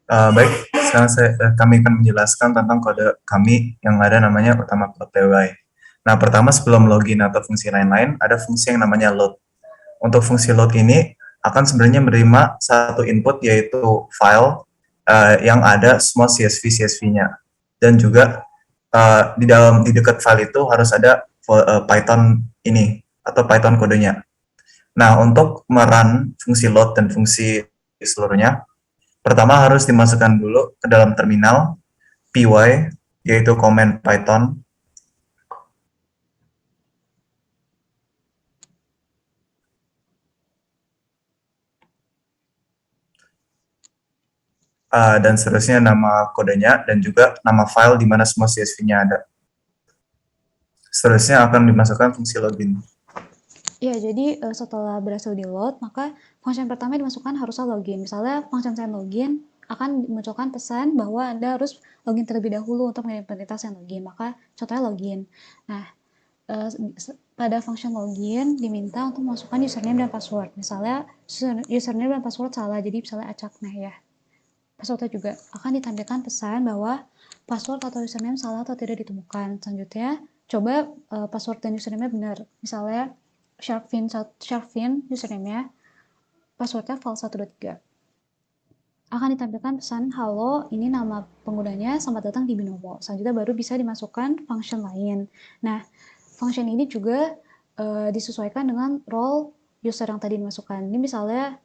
Baik, sekarang kami akan menjelaskan tentang kode kami yang ada namanya utama.py. Nah, pertama sebelum login atau fungsi lain-lain, ada fungsi yang namanya load. Untuk fungsi load ini akan sebenarnya menerima satu input yaitu file yang ada semua CSV-CSV-nya. Dan juga di dekat file itu harus ada Python ini atau Python kodenya. Nah, untuk merun fungsi load dan fungsi seluruhnya, pertama harus dimasukkan dulu ke dalam terminal py, yaitu command Python. Dan seterusnya nama kodenya dan juga nama file di mana semua CSV-nya ada. Seterusnya akan dimasukkan fungsi login. Ya, jadi setelah berhasil di-load, maka function pertama yang dimasukkan harusnya login. Misalnya function sign login akan memunculkan pesan bahwa Anda harus login terlebih dahulu untuk mengimplementasi sign login. Maka contohnya login. Nah, pada function login diminta untuk memasukkan username dan password. Misalnya username dan password salah, jadi misalnya acak. Nah ya, passwordnya juga akan ditampilkan pesan bahwa password atau username salah atau tidak ditemukan. Selanjutnya, coba password dan username-nya benar. Misalnya Sharkfin username-nya, passwordnya file123. Akan ditampilkan pesan, halo, ini nama penggunanya, selamat datang di Binomo. Selanjutnya baru bisa dimasukkan function lain. Nah, function ini juga disesuaikan dengan role user yang tadi dimasukkan. Ini misalnya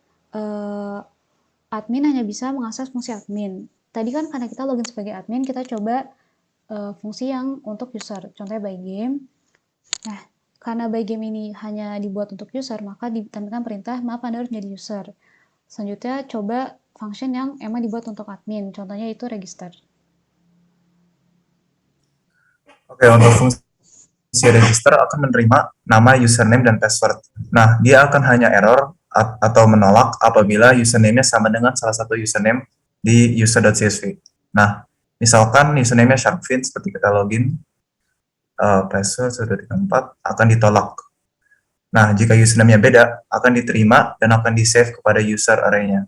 admin hanya bisa mengakses fungsi admin. Tadi kan karena kita login sebagai admin, kita coba fungsi yang untuk user. Contohnya by game. Nah, karena by game ini hanya dibuat untuk user, maka ditampilkan perintah, maaf Anda harus menjadi user. Selanjutnya, coba function yang emang dibuat untuk admin. Contohnya itu register. Oke, untuk fungsi register akan menerima nama username dan password. Nah, dia akan hanya error atau menolak apabila username-nya sama dengan salah satu username di user.csv. Nah, misalkan username-nya Sharkfin seperti kita login, password 134 akan ditolak. Nah, jika username-nya beda, akan diterima dan akan di-save kepada user array-nya.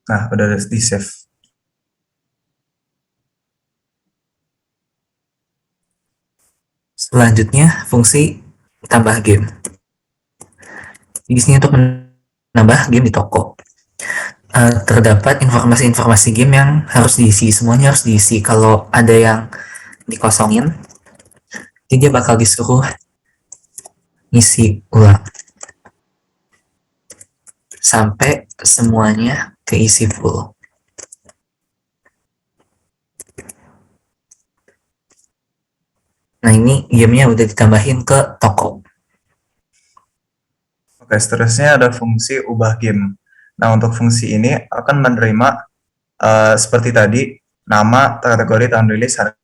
Nah, udah di-save. Selanjutnya, fungsi tambah game. Di sini untuk menambah game di toko. Terdapat informasi-informasi game yang harus diisi, semuanya harus diisi. Kalau ada yang dikosongin, dia bakal disuruh ngisi ulang sampai semuanya keisi full. Nah, ini gamenya udah ditambahin ke toko. Oke, seterusnya ada fungsi ubah game. Nah, untuk fungsi ini akan menerima seperti tadi, nama, kategori, tahun rilis, harga,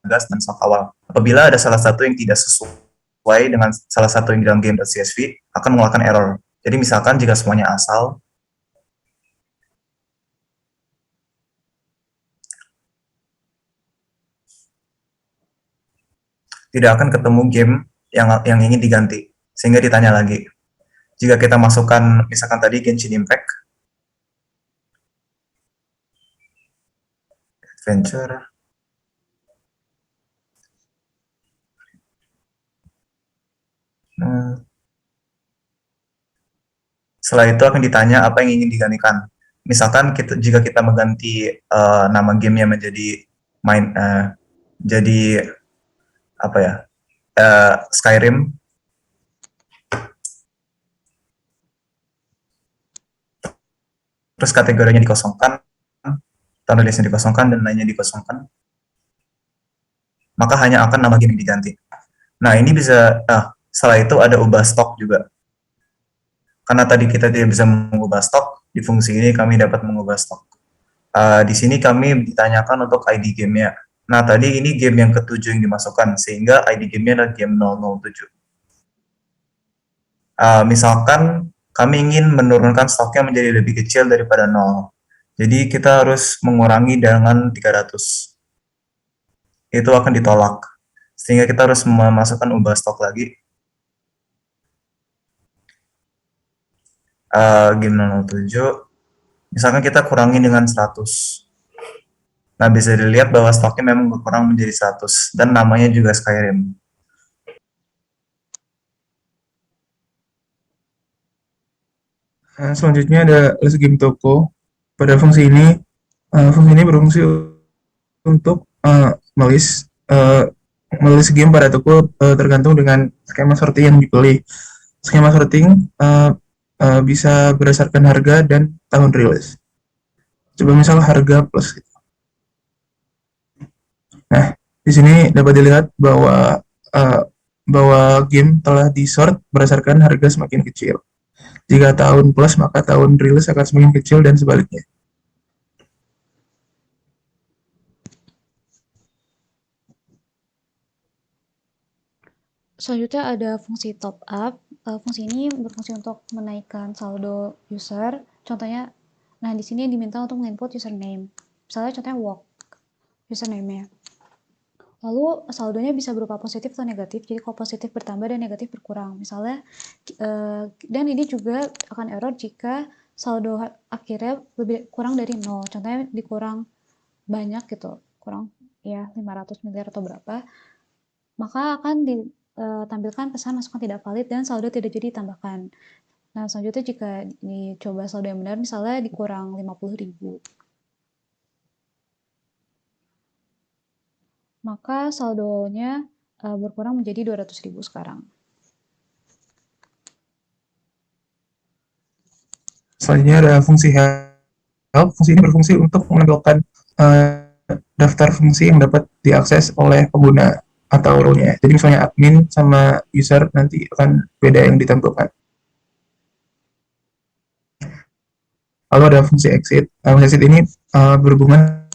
dan stok awal. Apabila ada salah satu yang tidak sesuai dengan salah satu yang di dalam game.csv, akan mengeluarkan error. Jadi misalkan jika semuanya asal, tidak akan ketemu game yang ingin diganti, sehingga ditanya lagi. Jika kita masukkan, misalkan tadi Genshin Impact, Adventure, setelah itu akan ditanya apa yang ingin digantikan. Misalkan jika kita mengganti nama gamenya menjadi jadi apa ya, Skyrim, terus kategorinya dikosongkan, tahun rilisnya dikosongkan, dan lainnya dikosongkan, maka hanya akan nama game yang diganti. Nah, ini bisa, setelah itu ada ubah stok juga. Karena tadi kita tidak bisa mengubah stok, di fungsi ini kami dapat mengubah stok. Di sini kami ditanyakan untuk ID gamenya. Nah, tadi ini game yang ketujuh yang dimasukkan, sehingga ID gamenya adalah game 007. Misalkan kami ingin menurunkan stoknya menjadi lebih kecil daripada 0. Jadi kita harus mengurangi dengan 300. Itu akan ditolak. Sehingga kita harus memasukkan ubah stok lagi. game 007, misalkan kita kurangi dengan 100. Nah, bisa dilihat bahwa stoknya memang berkurang menjadi 100 dan namanya juga Skyrim. Selanjutnya ada list game toko. Pada fungsi ini berfungsi untuk melis game pada toko tergantung dengan skema sorting yang dipilih. Skema sorting bisa berdasarkan harga dan tahun rilis. Coba misal harga plus. Nah, di sini dapat dilihat bahwa game telah disort berdasarkan harga semakin kecil. Jika tahun plus, maka tahun rilis akan semakin kecil dan sebaliknya. Selanjutnya ada fungsi top up. Fungsi ini berfungsi untuk menaikkan saldo user. Contohnya, nah di sini diminta untuk menginput username. Misalnya contohnya walk username-nya. Lalu saldonya bisa berupa positif atau negatif. Jadi kalau positif bertambah dan negatif berkurang. Misalnya, dan ini juga akan error jika saldo akhirnya kurang dari 0. Contohnya dikurang banyak gitu, kurang ya 500 miliar atau berapa. Maka akan ditampilkan pesan masukan tidak valid dan saldo tidak jadi ditambahkan. Nah, selanjutnya jika dicoba saldo yang benar, misalnya dikurang 50.000. Maka saldonya berkurang menjadi 200.000 sekarang. Selanjutnya ada fungsi help. Fungsi ini berfungsi untuk menampilkan daftar fungsi yang dapat diakses oleh pengguna atau role-nya. Jadi misalnya admin sama user nanti akan beda yang ditampilkan. Lalu ada fungsi exit. Fungsi exit ini berhubungan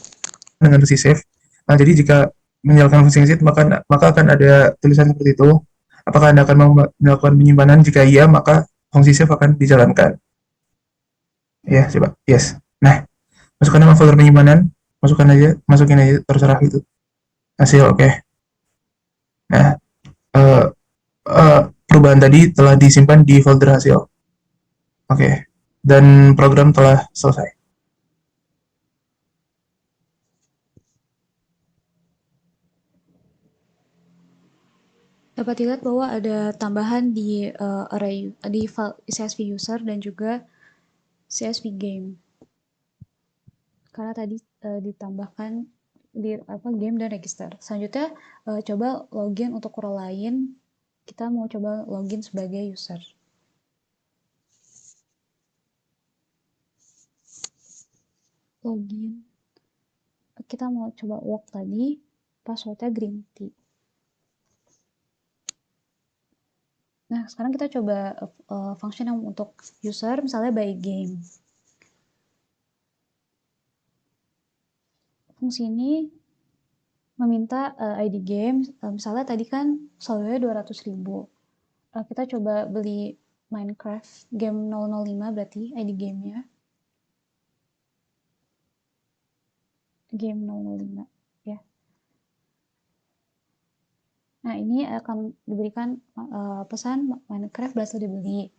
dengan fungsi save. Jadi jika menyalakan fungsi exit maka akan ada tulisan seperti itu. Apakah Anda akan melakukan penyimpanan? Jika iya, maka fungsi save akan dijalankan. Ya, coba. Yes. Nah, masukkan nama folder penyimpanan, masukin aja terserah itu. Hasil oke. Nah, perubahan tadi telah disimpan di folder hasil. Oke. Dan program telah selesai. Dapat dilihat bahwa ada tambahan di array di file CSV user dan juga CSV game. Karena tadi ditambahkan di game dan register. Selanjutnya coba login untuk role lain. Kita mau coba login sebagai user. Login. Kita mau coba walk tadi, passwordnya green tea. Nah, sekarang kita coba function yang untuk user, misalnya by game. Fungsi ini meminta ID game, misalnya tadi kan saldonya 200.000. Kita coba beli Minecraft game 005 berarti ID gamenya. Game 005 ya. Nah, ini akan diberikan pesan Minecraft berhasil dibeli.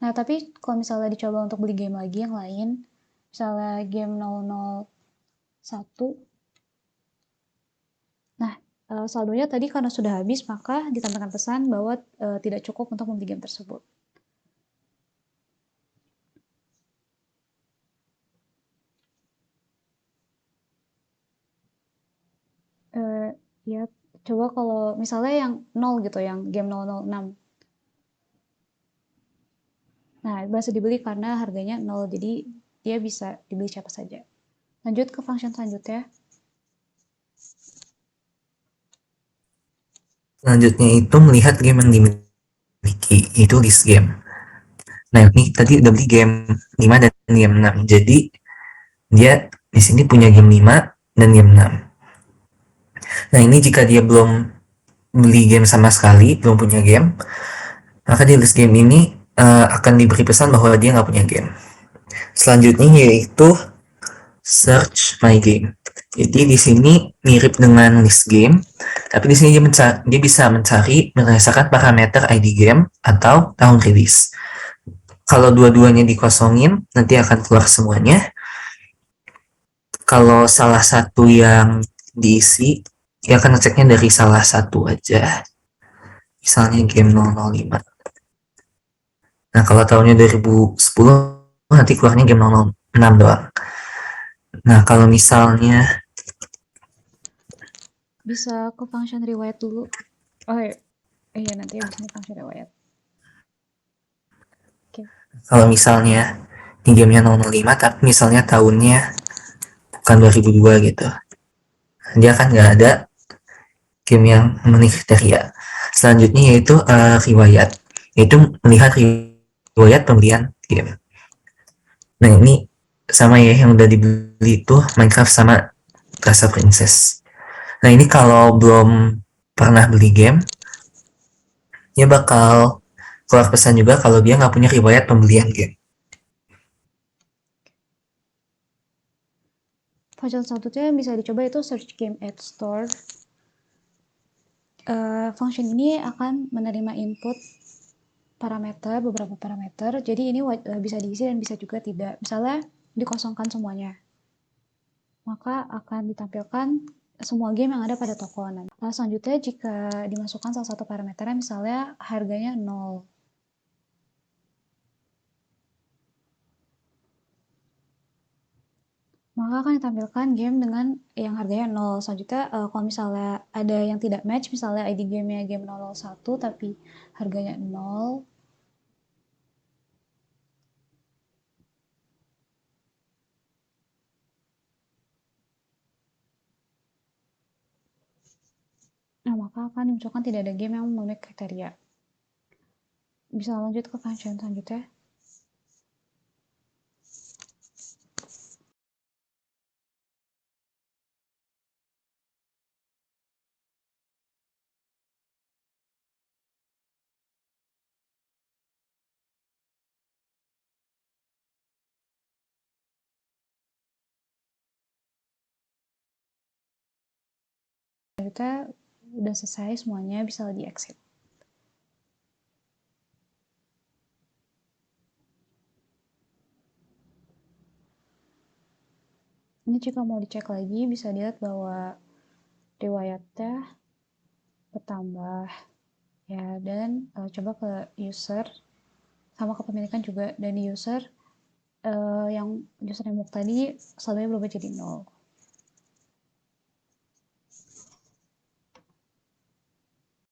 Nah, tapi kalau misalnya dicoba untuk beli game lagi yang lain, misalnya game 001, nah, saldonya tadi karena sudah habis, maka ditampilkan pesan bahwa tidak cukup untuk membeli game tersebut. Ya, coba kalau misalnya yang 0 gitu, yang game 006. Nah, bisa dibeli karena harganya 0, jadi dia bisa dibeli siapa saja. Lanjut ke function selanjutnya. Selanjutnya itu melihat game yang dimiliki, itu list game. Nah, ini tadi udah beli game 5 dan game 6. Jadi dia di sini punya game 5 dan game 6. Nah, ini jika dia belum beli game sama sekali, belum punya game, maka di list game ini akan diberi pesan bahwa dia nggak punya game. Selanjutnya yaitu search my game. Jadi di sini mirip dengan list game, tapi di sini dia bisa mencari berdasarkan parameter ID game atau tahun rilis. Kalau dua-duanya dikosongin, nanti akan keluar semuanya. Kalau salah satu yang diisi, ya akan ngeceknya dari salah satu aja. Misalnya game 005. Nah, kalau tahunnya 2010, nanti keluarnya game 006 doang. Nah, kalau misalnya Bisa ke function riwayat dulu. Oh iya nanti abis ini function riwayat. Oke. kalau misalnya di gamenya 005, tapi misalnya tahunnya bukan 2002 gitu, dia kan nggak ada game yang memenuhi kriteria. Selanjutnya yaitu riwayat, yaitu melihat riwayat pembelian game. Nah, ini sama ya, yang udah dibeli itu Minecraft sama Rasa Princess. Nah, ini kalau belum pernah beli game, dia bakal keluar pesan juga kalau dia nggak punya riwayat pembelian game. Function selanjutnya yang bisa dicoba itu search game at store. Function ini akan menerima input parameter, beberapa parameter. Jadi ini bisa diisi dan bisa juga tidak. Misalnya dikosongkan semuanya, maka akan ditampilkan semua game yang ada pada toko. Nah, selanjutnya jika dimasukkan salah satu parameternya, misalnya harganya 0. Maka akan ditampilkan game dengan yang harganya 0. Selanjutnya kalau misalnya ada yang tidak match, misalnya ID gamenya game 001 tapi harganya 0, nah maka akan dimunculkan tidak ada game yang memenuhi kriteria. Bisa lanjut ke function selanjutnya. Selanjutnya udah selesai semuanya, bisa di exit. Ini jika mau dicek lagi bisa dilihat bahwa riwayatnya bertambah ya, dan coba ke user sama kepemilikan juga, dan di user yang username tadi saldonya berubah jadi 0.